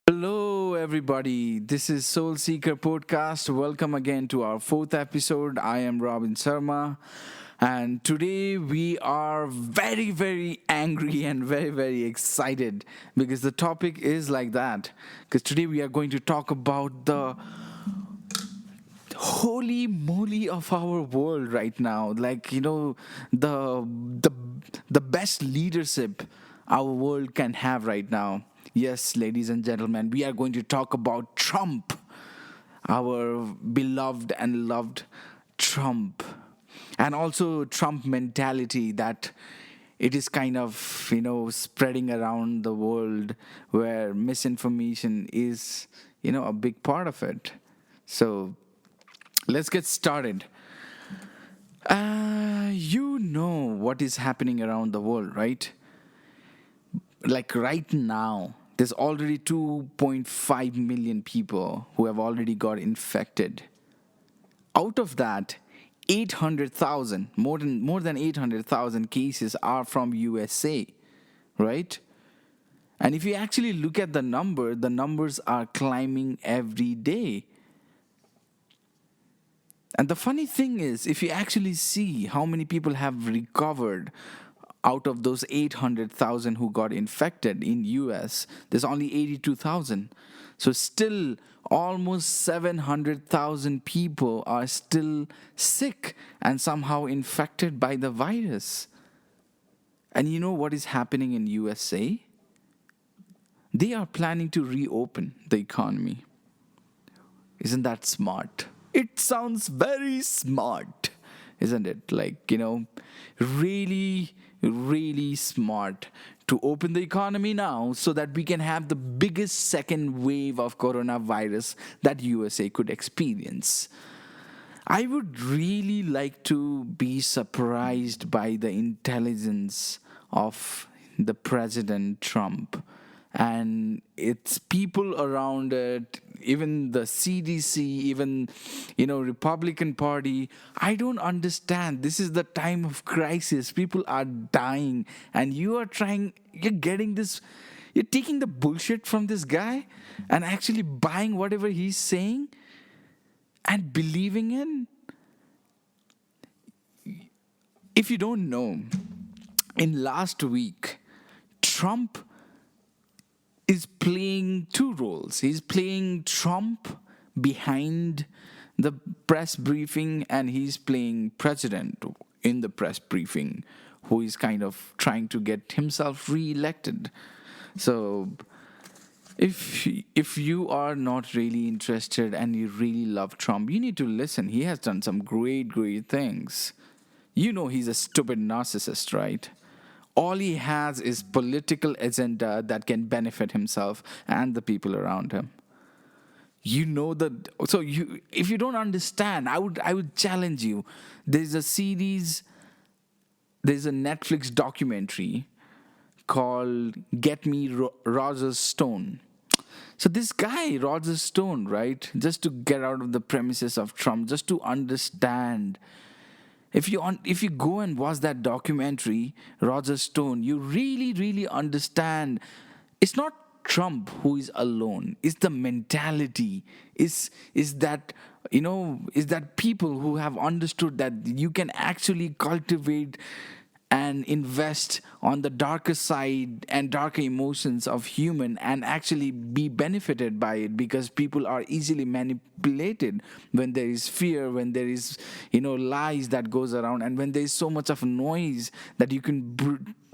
Hello, everybody. This is Soul Seeker Podcast. Welcome again to our fourth episode. I am Robin Sharma, and today we are very, very angry and very, very excited because the topic is like that. Because today we are going to talk about the holy moly of our world right now. The the best leadership our world can have right now. Yes, ladies and gentlemen, we are going to talk about Trump, our beloved and loved Trump, and also Trump mentality that it is kind of spreading around the world, where misinformation is a big part of it. So let's get started. You know what is happening around the world, right? Like right now, there's already 2.5 million people who have already got infected. Out of that, 800,000, more than 800,000 cases are from USA, right? And if you actually look at the numbers are climbing every day. And the funny thing is, if you actually see how many people have recovered out of those 800,000 who got infected in US, there's only 82,000. So still almost 700,000 people are still sick and somehow infected by the virus. And you know what is happening in USA? They are planning to reopen the economy. Isn't that smart? It sounds very smart, isn't it? Really, really smart to open the economy now so that we can have the biggest second wave of coronavirus that USA could experience. I would really like to be surprised by the intelligence of the President Trump and its people around it, even the CDC, even Republican Party. I don't understand. This is the time of crisis. People are dying, and you're getting this. You're taking the bullshit from this guy and actually buying whatever he's saying and believing in. If you don't know, in last week, Trump is playing two roles. He's playing Trump behind the press briefing, and he's playing president in the press briefing, who is kind of trying to get himself re-elected. So if you are not really interested and you really love Trump, you need to listen. He has done some great things. You know he's a stupid narcissist, right? All he has is political agenda that can benefit himself and the people around him. You know that. So you, if you don't understand, I would challenge you. There's a series. There's a Netflix documentary called "Get Me Roger Stone." So this guy, Roger Stone, right? Just to get out of the premises of Trump, just to understand. If you go and watch that documentary, Roger Stone, you really understand. It's not Trump who is alone. It's the mentality. Is that people who have understood that you can actually cultivate and invest on the darker side and darker emotions of human and actually be benefited by it, because people are easily manipulated when there is fear, when there is lies that goes around, and when there is so much of noise that you can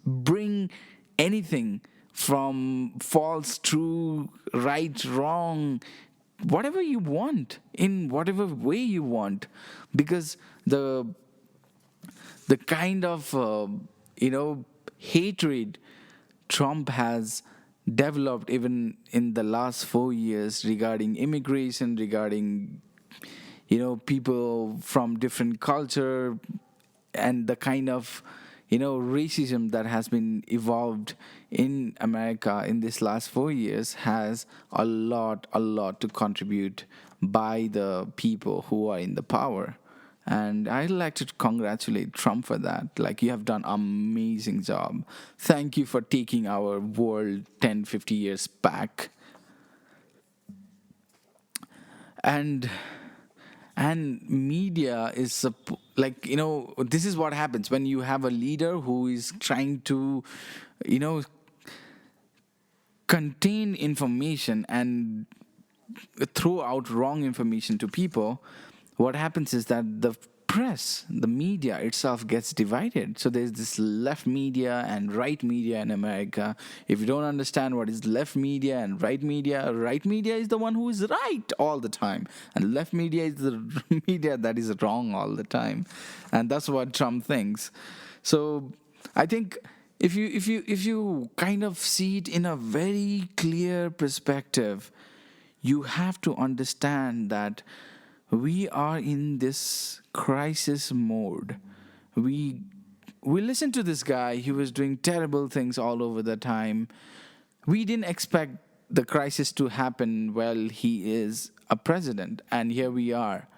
bring anything from false, true, right, wrong, whatever you want, in whatever way you want, because the kind of hatred Trump has developed even in the last 4 years regarding immigration, regarding people from different culture, and the kind of racism that has been evolved in America in this last 4 years has a lot to contribute by the people who are in the power. And I'd like to congratulate Trump for that. Like, you have done amazing job. Thank you for taking our world 10, 50 years back. and media is like, this is what happens when you have a leader who is trying to, you know contain information and throw out wrong information to people. What happens is that the press, the media itself gets divided. So there's this left media and right media in America. If you don't understand what is left media and right media is the one who is right all the time, and left media is the media that is wrong all the time. And that's what Trump thinks. So I think if you kind of see it in a very clear perspective, you have to understand that we are in this crisis mode. We listened to this guy. He was doing terrible things all over the time. We didn't expect the crisis to happen while he is a president, and here we are.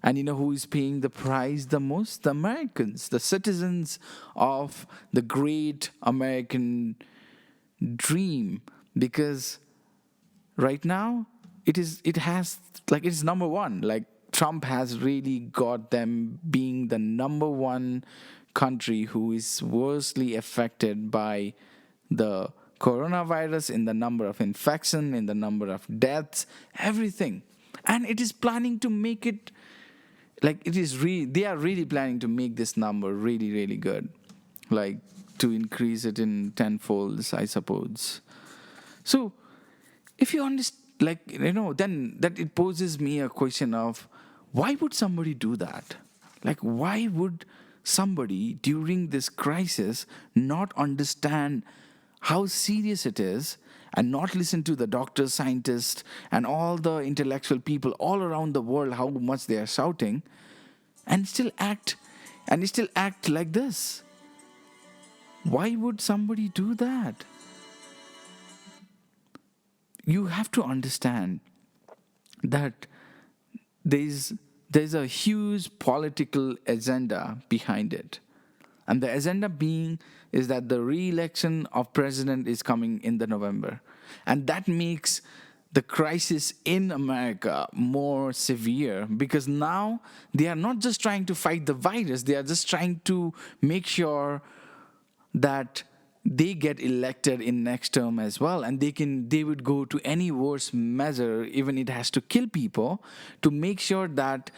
And you know who is paying the price the most? The Americans, the citizens of the great American dream. Because right now, it's number one. Like, Trump has really got them being the number one country who is worstly affected by the coronavirus, in the number of infection, in the number of deaths, everything. And it is planning to make it, like, they are really planning to make this number really, really good, like, to increase it in tenfolds, I suppose. So if you understand, then that it poses me a question of, why would somebody do that? Like, why would somebody during this crisis not understand how serious it is, and not listen to the doctors, scientists, and all the intellectual people all around the world, how much they are shouting, and still act like this? Why would somebody do that? You have to understand that there's a huge political agenda behind it. And the agenda being is that the re-election of president is coming in the November. And that makes the crisis in America more severe, because now they are not just trying to fight the virus, they are just trying to make sure that they get elected in next term as well, and they would go to any worse measure, even it has to kill people, to make sure that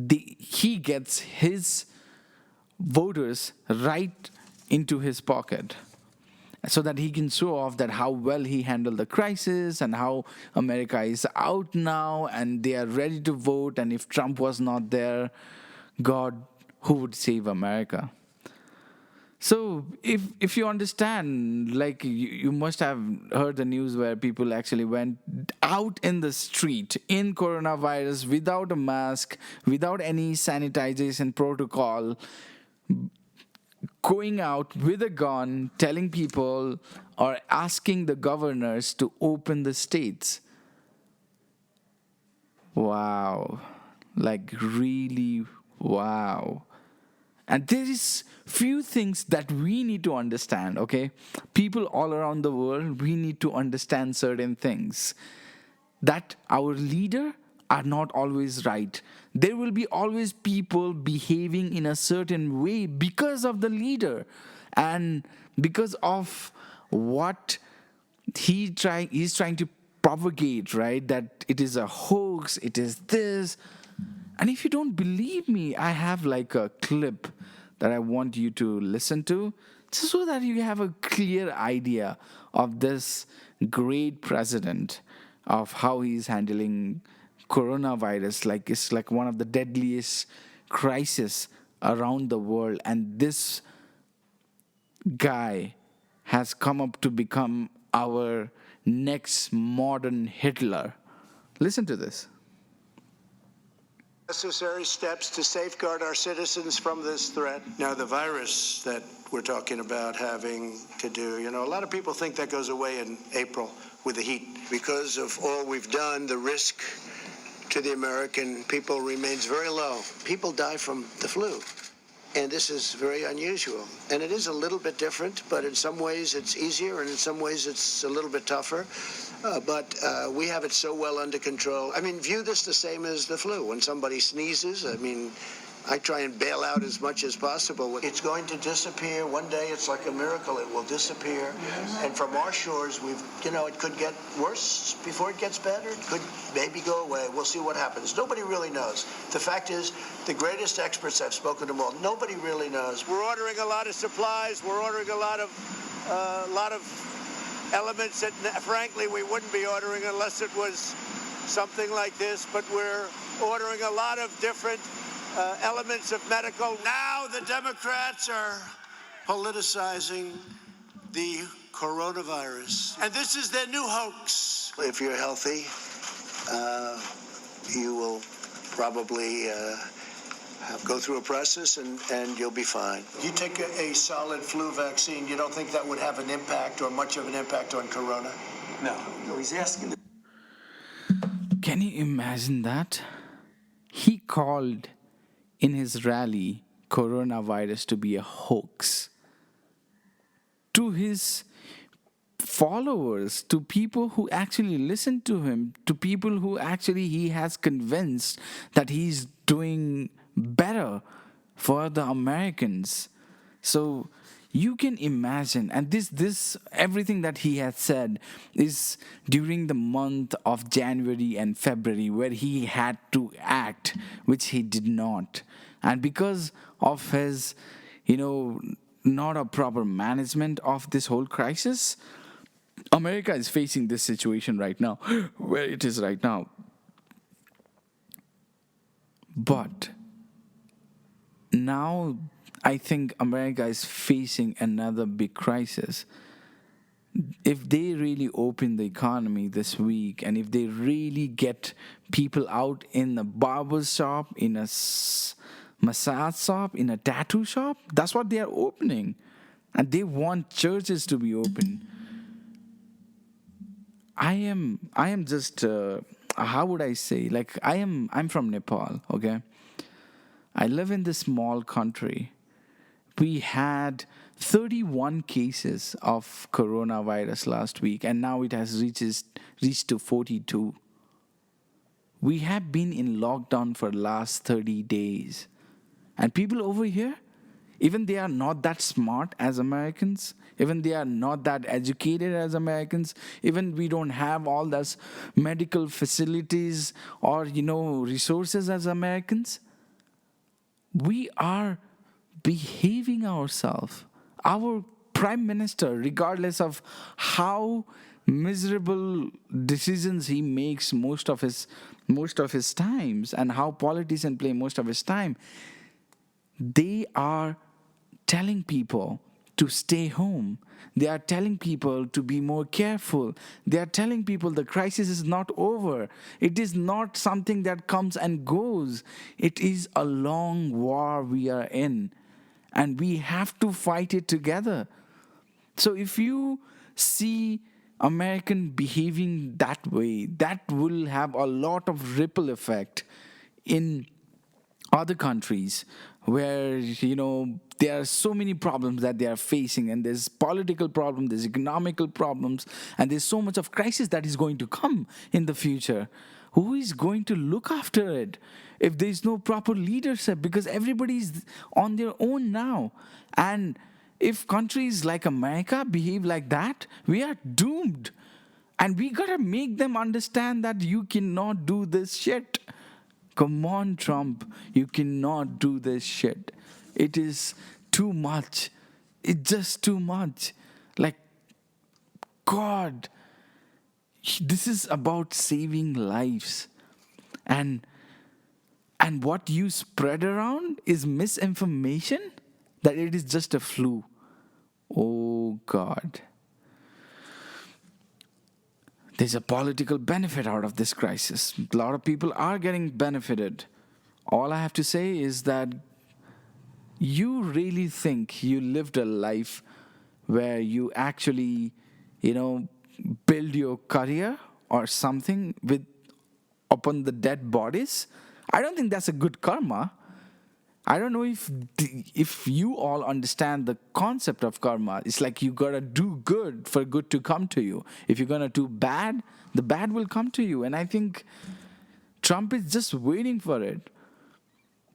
he gets his voters right into his pocket, so that he can show off that how well he handled the crisis and how America is out now and they are ready to vote, and if Trump was not there, God, who would save America? So if you understand, like, you must have heard the news where people actually went out in the street in coronavirus without a mask, without any sanitization protocol, going out with a gun, telling people or asking the governors to open the states. Wow. Like, really, wow. And there is few things that we need to understand, okay? People all around the world, we need to understand certain things. That our leader are not always right. There will be always people behaving in a certain way because of the leader and because of what he's trying to propagate, right? That it is a hoax, it is this. And if you don't believe me, I have like a clip that I want you to listen to, just so that you have a clear idea of this great president, of how he's handling coronavirus. Like, it's like one of the deadliest crises around the world, and this guy has come up to become our next modern Hitler. Listen to this. Necessary steps to safeguard our citizens from this threat. Now, the virus that we're talking about having to do, a lot of people think that goes away in April with the heat. Because of all we've done, the risk to the American people remains very low. People die from the flu. And this is very unusual. And it is a little bit different, but in some ways it's easier, and in some ways it's a little bit tougher. But we have it so well under control. I mean, view this the same as the flu. When somebody sneezes, I mean, I try and bail out as much as possible. It's going to disappear. One day it's like a miracle. It will disappear. And from our shores, it could get worse before it gets better. It could maybe go away. We'll see what happens. Nobody really knows. The fact is, the greatest experts, I've spoken to them all, nobody really knows. We're ordering a lot of supplies. We're ordering a lot of elements that, frankly, we wouldn't be ordering unless it was something like this. But we're ordering a lot of different elements of medical. Now the Democrats are politicizing the coronavirus. And this is their new hoax. If you're healthy, you will probably go through a process and you'll be fine. You take a solid flu vaccine, you don't think that would have an impact or much of an impact on corona? No, he's asking. Can you imagine that? He called in his rally coronavirus to be a hoax. To his followers, to people who actually listen to him, to people who actually he has convinced that he's doing better for the Americans. So you can imagine, and this everything that he has said is during the month of January and February, where he had to act, which he did not. And because of his, not a proper management of this whole crisis, America is facing this situation right now, where it is right now. But now I think America is facing another big crisis. If they really open the economy this week, and if they really get people out in a barber shop, in a massage shop, in a tattoo shop, that's what they are opening. And they want churches to be open. I am just, how would I say, like I'm from Nepal, okay? I live in this small country. We had 31 cases of coronavirus last week, and now it has reached to 42. We have been in lockdown for the last 30 days. And people over here, even they are not that smart as Americans, even they are not that educated as Americans, even we don't have all those medical facilities or, resources as Americans, we are behaving ourselves. Our prime minister, regardless of how miserable decisions he makes most of his times, and how politicians play most of his time, they are telling people to stay home. They are telling people to be more careful. They are telling people the crisis is not over. It is not something that comes and goes. It is a long war we are in, and we have to fight it together. So if you see American behaving that way, that will have a lot of ripple effect in other countries where, there are so many problems that they are facing, and there's political problems, there's economical problems, and there's so much of crisis that is going to come in the future. Who is going to look after it if there's no proper leadership? Because everybody's on their own now. And if countries like America behave like that, we are doomed. And we gotta make them understand that you cannot do this shit. Come on, Trump, you cannot do this shit. It is too much. It's just too much. Like, God, this is about saving lives. And what you spread around is misinformation, that it is just a flu. Oh, God. There's a political benefit out of this crisis. A lot of people are getting benefited. All I have to say is that you really think you lived a life where you actually, build your career or something upon the dead bodies? I don't think that's a good karma. I don't know if you all understand the concept of karma. It's like you gotta do good for good to come to you. If you're gonna do bad, the bad will come to you. And I think Trump is just waiting for it.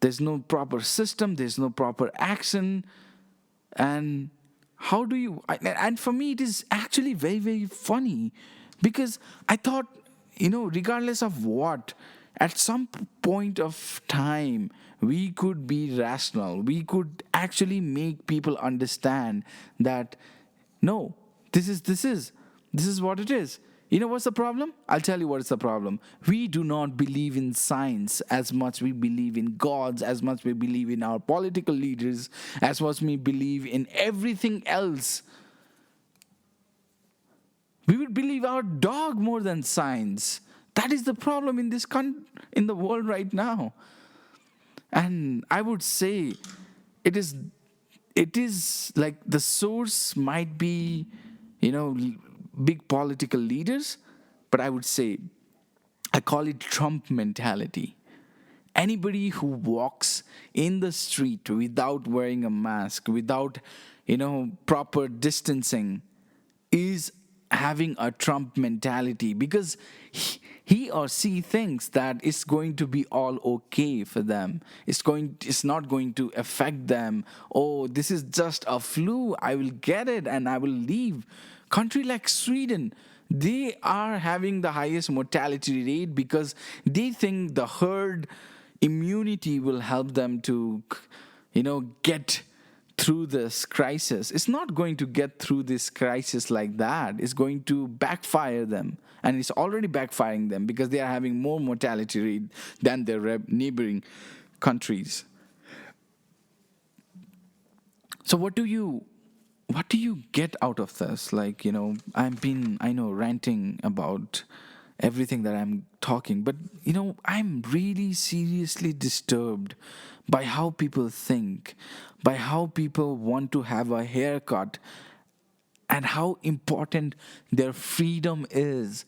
There's no proper system, there's no proper action. And how do you. And for me, it is actually very, very funny because I thought, regardless of what, at some point of time, we could be rational. We could actually make people understand that no, this is what it is. You know what's the problem? I'll tell you what's the problem. We do not believe in science as much we believe in gods, as much we believe in our political leaders, as much we believe in everything else. We would believe our dog more than science. That is the problem in in the world right now. And I would say it is like the source might be, big political leaders, but I would say I call it Trump mentality. Anybody who walks in the street without wearing a mask, without, proper distancing, is having a Trump mentality because he or she thinks that it's going to be all okay for them. It's not going to affect them. Oh, this is just a flu. I will get it and I will leave. Country like Sweden, they are having the highest mortality rate because they think the herd immunity will help them to, get through this crisis. It's not going to get through this crisis like that. It's going to backfire them. And it's already backfiring them because they are having more mortality rate than their neighboring countries. So what do you get out of this? Like, I know, ranting about everything that I'm talking, but, I'm really seriously disturbed by how people think, by how people want to have a haircut, and how important their freedom is.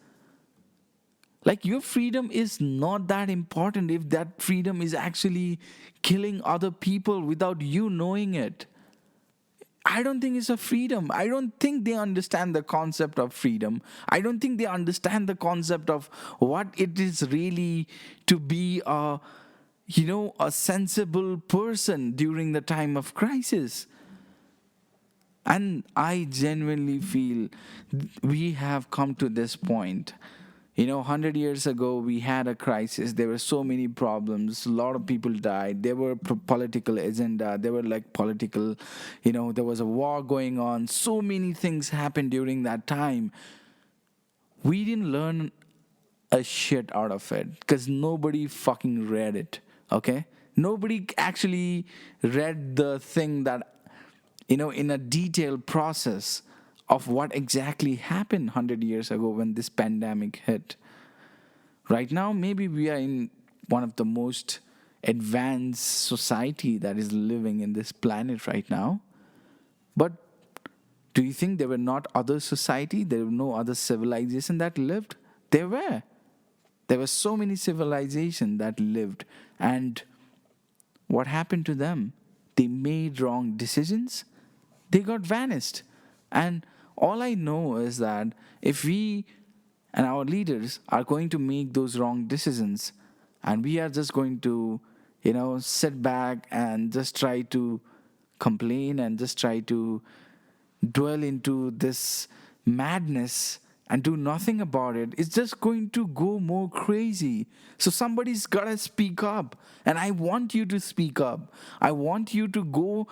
Like, your freedom is not that important if that freedom is actually killing other people without you knowing it. I don't think it's a freedom. I don't think they understand the concept of freedom. I don't think they understand the concept of what it is really to be a sensible person during the time of crisis. And I genuinely feel we have come to this point. 100 years ago, we had a crisis. There were so many problems. A lot of people died. There were political agenda. There were like political, there was a war going on. So many things happened during that time. We didn't learn a shit out of it because nobody fucking read it, okay? Nobody actually read the thing that, in a detailed process of what exactly happened 100 years ago when this pandemic hit. Right now, maybe we are in one of the most advanced society that is living in this planet right now. But do you think there were not other society? There were no other civilization that lived? There were. There were so many civilizations that lived. And what happened to them? They made wrong decisions. They got vanished. And all I know is that if we and our leaders are going to make those wrong decisions and we are just going to, sit back and just try to complain and just try to dwell into this madness and do nothing about it, it's just going to go more crazy. So somebody's got to speak up. And I want you to speak up. I want you to go.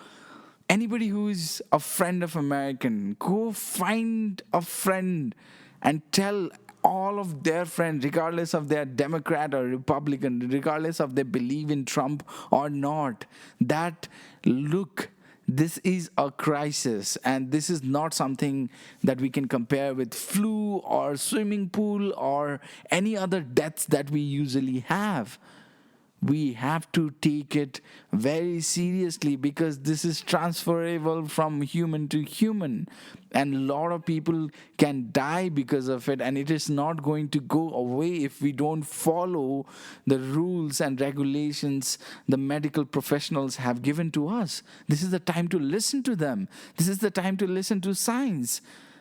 Anybody who is a friend of American, go find a friend and tell all of their friends, regardless of they're Democrat or Republican, regardless of they believe in Trump or not, that look, this is a crisis and this is not something that we can compare with flu or swimming pool or any other deaths that we usually have. we have to take it very seriously, because this is transferable from human to human, and a lot of people can die because of it, and it is not going to go away if we don't follow the rules and regulations the medical professionals have given to us. This is the time to listen to them. This is the time to listen to science.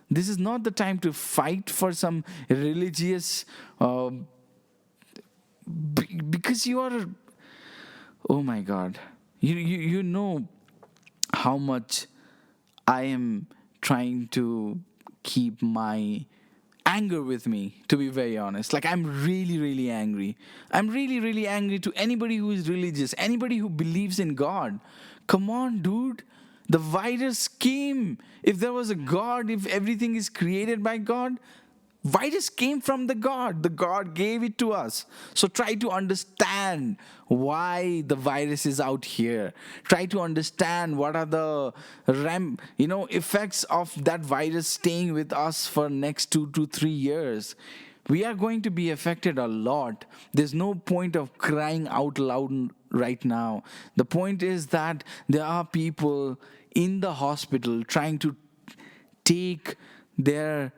This is not the time to fight for some religious because you are, oh my god, you know how much I am trying to keep my anger with me, to be very honest. Like, I'm really, really angry. I'm really, really angry to anybody who is religious, anybody who believes in God. Come on, dude. The virus came. If there was a God, if everything is created by God, virus came from the God. The God gave it to us. So try to understand why the virus is out here. Try to understand what are the effects of that virus staying with us for next 2 to 3 years. We are going to be affected a lot. There's no point of crying out loud right now. The point is that there are people in the hospital trying to take their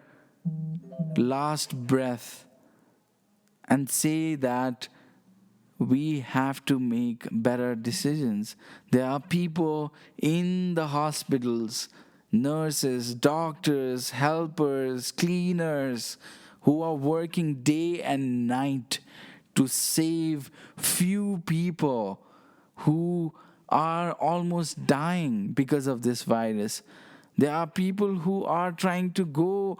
last breath and say that we have to make better decisions. There are people in the hospitals, nurses, doctors, helpers, cleaners, who are working day and night to save few people who are almost dying because of this virus. There are people who are trying to go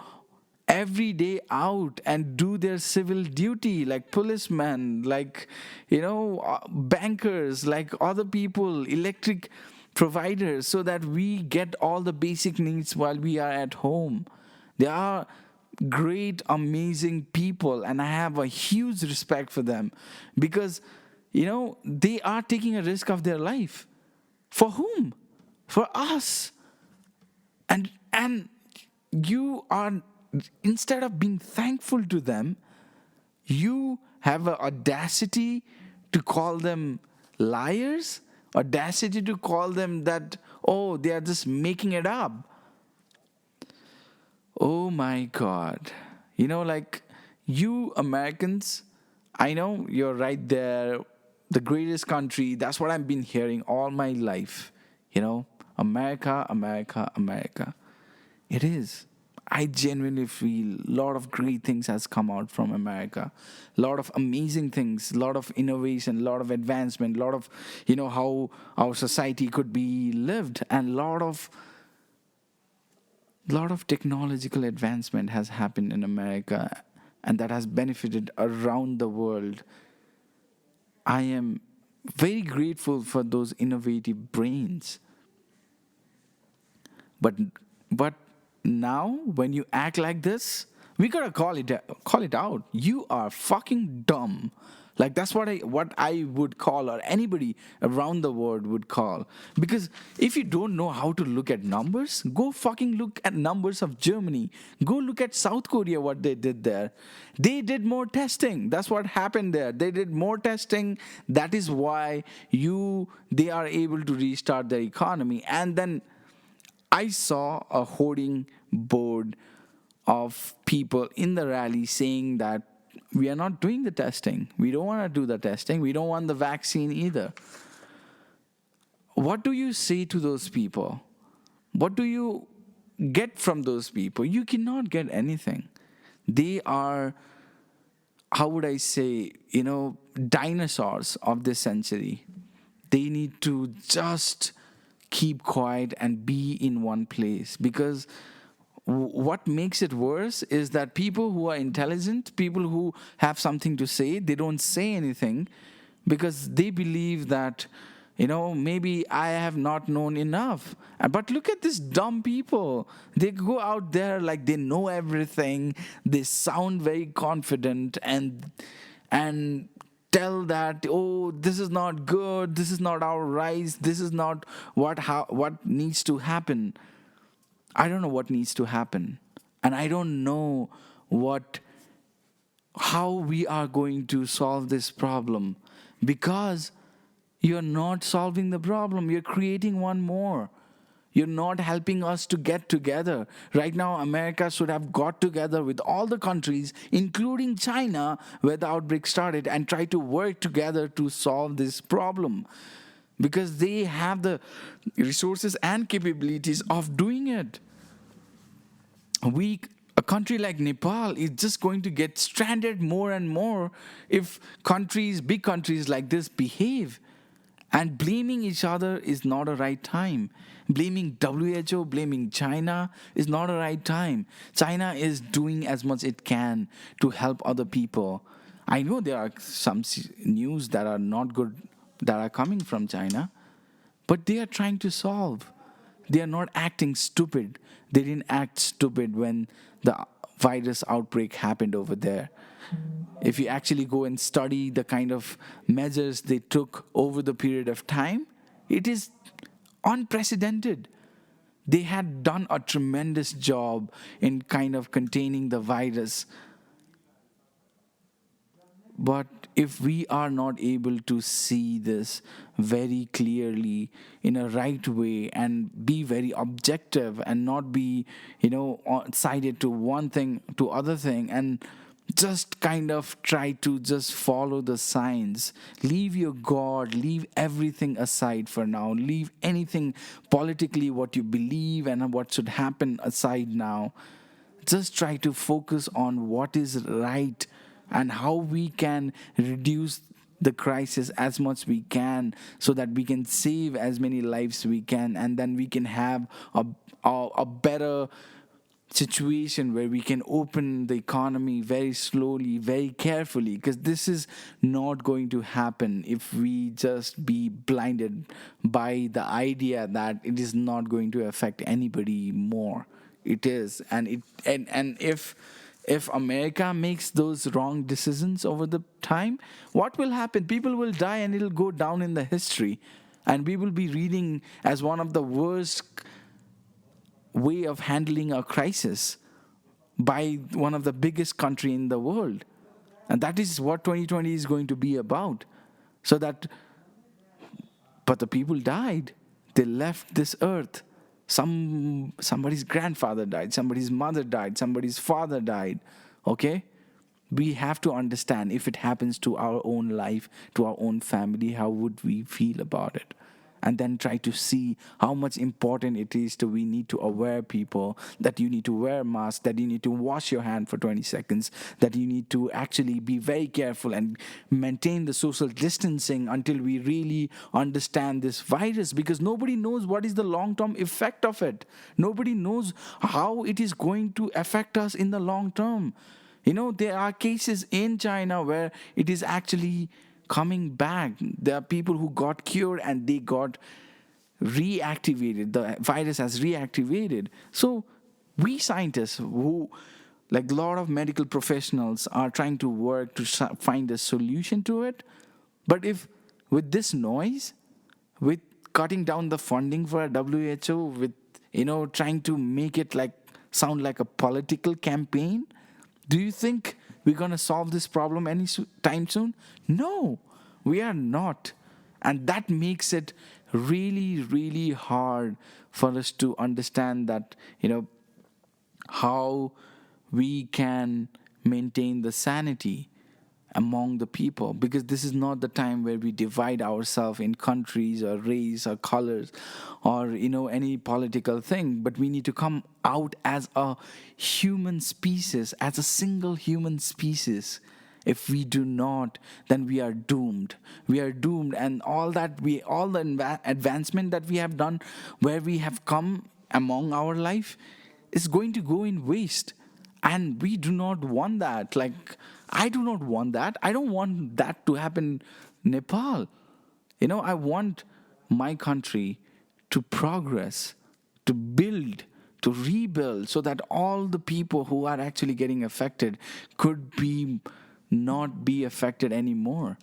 every day out and do their civil duty, like policemen, like bankers, like other people, electric providers, so that we get all the basic needs while we are at home. There are great, amazing people, and I have a huge respect for them, because they are taking a risk of their life. For whom? For us. And you are, instead of being thankful to them, you have an audacity to call them liars, audacity to call them that, oh, they are just making it up. Oh my God. Like, you Americans, I know you're right there, the greatest country. That's what I've been hearing all my life. America, America, America. It is. I genuinely feel a lot of great things has come out from America. A lot of amazing things, a lot of innovation, a lot of advancement, a lot of, how our society could be lived, and a lot of technological advancement has happened in America, and that has benefited around the world. I am very grateful for those innovative brains. But now, when you act like this, we gotta call it out. You are fucking dumb. Like, that's what I would call, or anybody around the world would call. Because if you don't know how to look at numbers, go fucking look at numbers of Germany. Go look at South Korea, what they did there. They did more testing. That's what happened there. They did more testing. That is why they are able to restart their economy. And then I saw a hoarding board of people in the rally saying that we are not doing the testing. We don't want to do the testing. We don't want the vaccine either. What do you say to those people? What do you get from those people? You cannot get anything. They are, how would I say, dinosaurs of this century. They need to just keep quiet and be in one place, because what makes it worse is that people who are intelligent, people who have something to say, they don't say anything because they believe that, maybe I have not known enough. But look at these dumb people. They go out there like they know everything. They sound very confident and tell that, oh, this is not good, this is not our rights, this is not what needs to happen. I don't know what needs to happen, and I don't know how we are going to solve this problem, because you're not solving the problem. You're creating one more. You're not helping us to get together. Right now, America should have got together with all the countries, including China, where the outbreak started, and try to work together to solve this problem. Because they have the resources and capabilities of doing it. we a country like Nepal is just going to get stranded more and more if big countries like this behave. And blaming each other is not a right time. Blaming WHO, blaming China is not a right time. China is doing as much it can to help other people. I know there are some news that are not good that are coming from China, but they are trying to solve. They are not acting stupid. They didn't act stupid when the virus outbreak happened over there. If you actually go and study the kind of measures they took over the period of time, it is unprecedented. They had done a tremendous job in kind of containing the virus. But if we are not able to see this very clearly in a right way and be very objective and not be, sided to one thing to other thing and just kind of try to just follow the signs, leave your God, leave everything aside for now, leave anything politically what you believe and what should happen aside now. Just try to focus on what is right and how we can reduce the crisis as much we can so that we can save as many lives we can, and then we can have a better situation where we can open the economy very slowly, very carefully, because this is not going to happen if we just be blinded by the idea that it is not going to affect anybody more. It is. And if America makes those wrong decisions over the time, what will happen? People will die and it'll go down in the history, and we will be reading as one of the worst way of handling a crisis by one of the biggest country in the world. And that is what 2020 is going to be about. So that, but the people died. They left this earth. Somebody's grandfather died, somebody's mother died, somebody's father died. Okay? We have to understand, if it happens to our own life, to our own family, how would we feel about it? And then try to see how much important it is to we need to aware people that you need to wear a mask, that you need to wash your hand for 20 seconds, that you need to actually be very careful and maintain the social distancing until we really understand this virus, because nobody knows what is the long-term effect of it. Nobody knows how it is going to affect us in the long term. There are cases in China where it is actually coming back. There are people who got cured and they got reactivated. The virus has reactivated. So we scientists who, like a lot of medical professionals, are trying to work to find a solution to it. But if with this noise, with cutting down the funding for WHO, with trying to make it sound like a political campaign, do you think we're going to solve this problem any time soon? No, we are not. And that makes it really, really hard for us to understand that, how we can maintain the sanity among the people, because this is not the time where we divide ourselves in countries or race or colors or any political thing, but we need to come out as a human species, as a single human species. If we do not, then we are doomed. We are doomed, and all the advancement that we have done, where we have come among our life, is going to go in waste. And we do not want that. I do not want that. I don't want that to happen in Nepal. I want my country to progress, to build, to rebuild, so that all the people who are actually getting affected could not be affected anymore.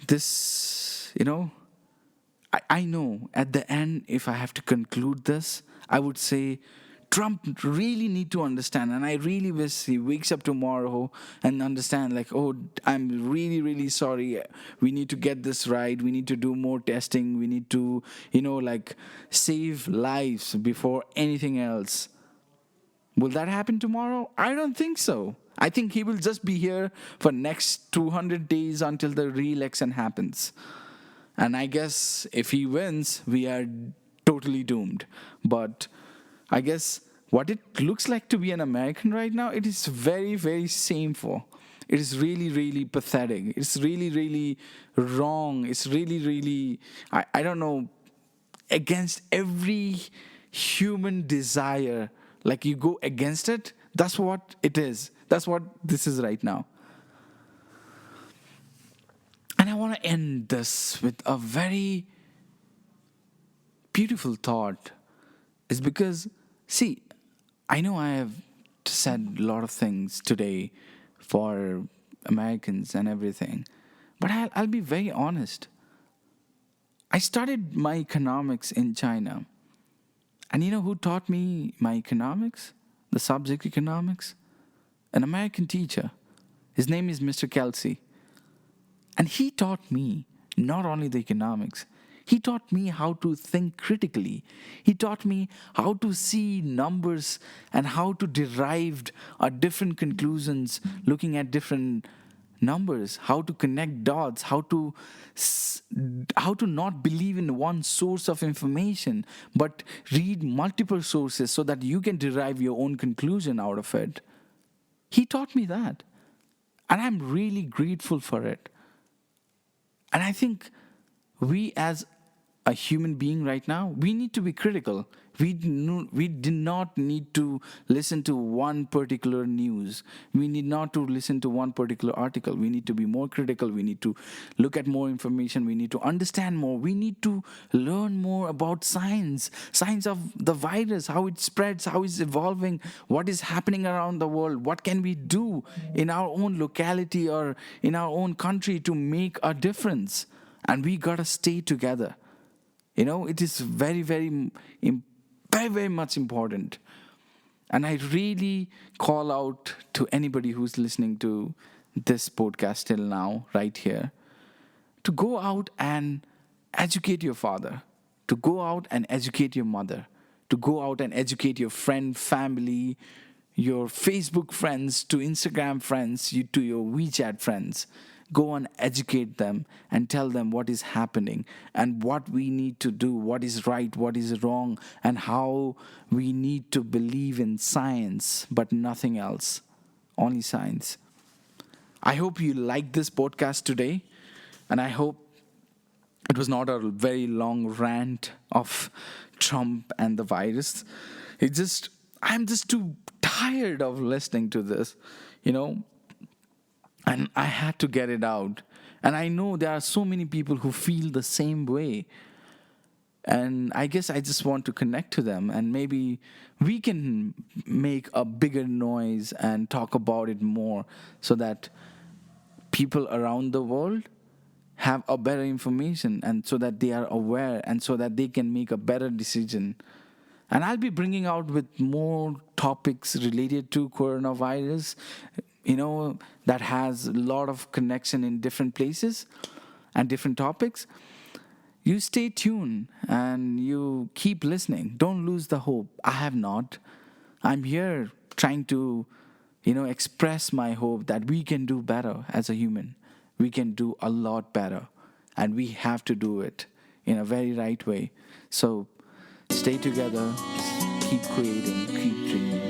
This, I know at the end, if I have to conclude this, I would say Trump really need to understand, and I really wish he wakes up tomorrow and understand, like, oh, I'm really, really sorry. We need to get this right. We need to do more testing. We need to, like, save lives before anything else. Will that happen tomorrow? I don't think so. I think he will just be here for next 200 days until the re-election happens. And I guess if he wins, we are totally doomed. But I guess what it looks like to be an American right now, it is very, very shameful. It is really, really pathetic. It's really, really wrong. It's really, really, I don't know, against every human desire. Like, you go against it, that's what it is. That's what this is right now. And I want to end this with a very beautiful thought. Is because, see, I know I have said a lot of things today for Americans and everything, but I'll be very honest. I started my economics in China. And you know who taught me my economics? The subject economics? An American teacher. His name is Mr. Kelsey. And he taught me not only the economics, he taught me how to think critically. He taught me how to see numbers and how to derive different conclusions looking at different numbers, how to connect dots, how to not believe in one source of information, but read multiple sources so that you can derive your own conclusion out of it. He taught me that. And I'm really grateful for it. And I think we as a human being right now, we need to be critical. We do not need to listen to one particular news. We need not to listen to one particular article. We need to be more critical. We need to look at more information. We need to understand more. We need to learn more about science of the virus, how it spreads, how it's evolving, what is happening around the world, what can we do in our own locality or in our own country to make a difference. And we gotta stay together. It is very, very, very, very much important. And I really call out to anybody who's listening to this podcast till now, right here, to go out and educate your father, to go out and educate your mother, to go out and educate your friend, family, your Facebook friends, to Instagram friends, to your WeChat friends. Go and educate them and tell them what is happening and what we need to do, what is right, what is wrong, and how we need to believe in science, but nothing else, only science. I hope you liked this podcast today, and I hope it was not a very long rant of Trump and the virus. I'm just too tired of listening to this, and I had to get it out. And I know there are so many people who feel the same way. And I guess I just want to connect to them. And maybe we can make a bigger noise and talk about it more so that people around the world have a better information and so that they are aware and so that they can make a better decision. And I'll be bringing out with more topics related to coronavirus, that has a lot of connection in different places and different topics. You stay tuned and you keep listening. Don't lose the hope. I have not. I'm here trying to, express my hope that we can do better as a human. We can do a lot better. And we have to do it in a very right way. So stay together, keep creating, keep dreaming.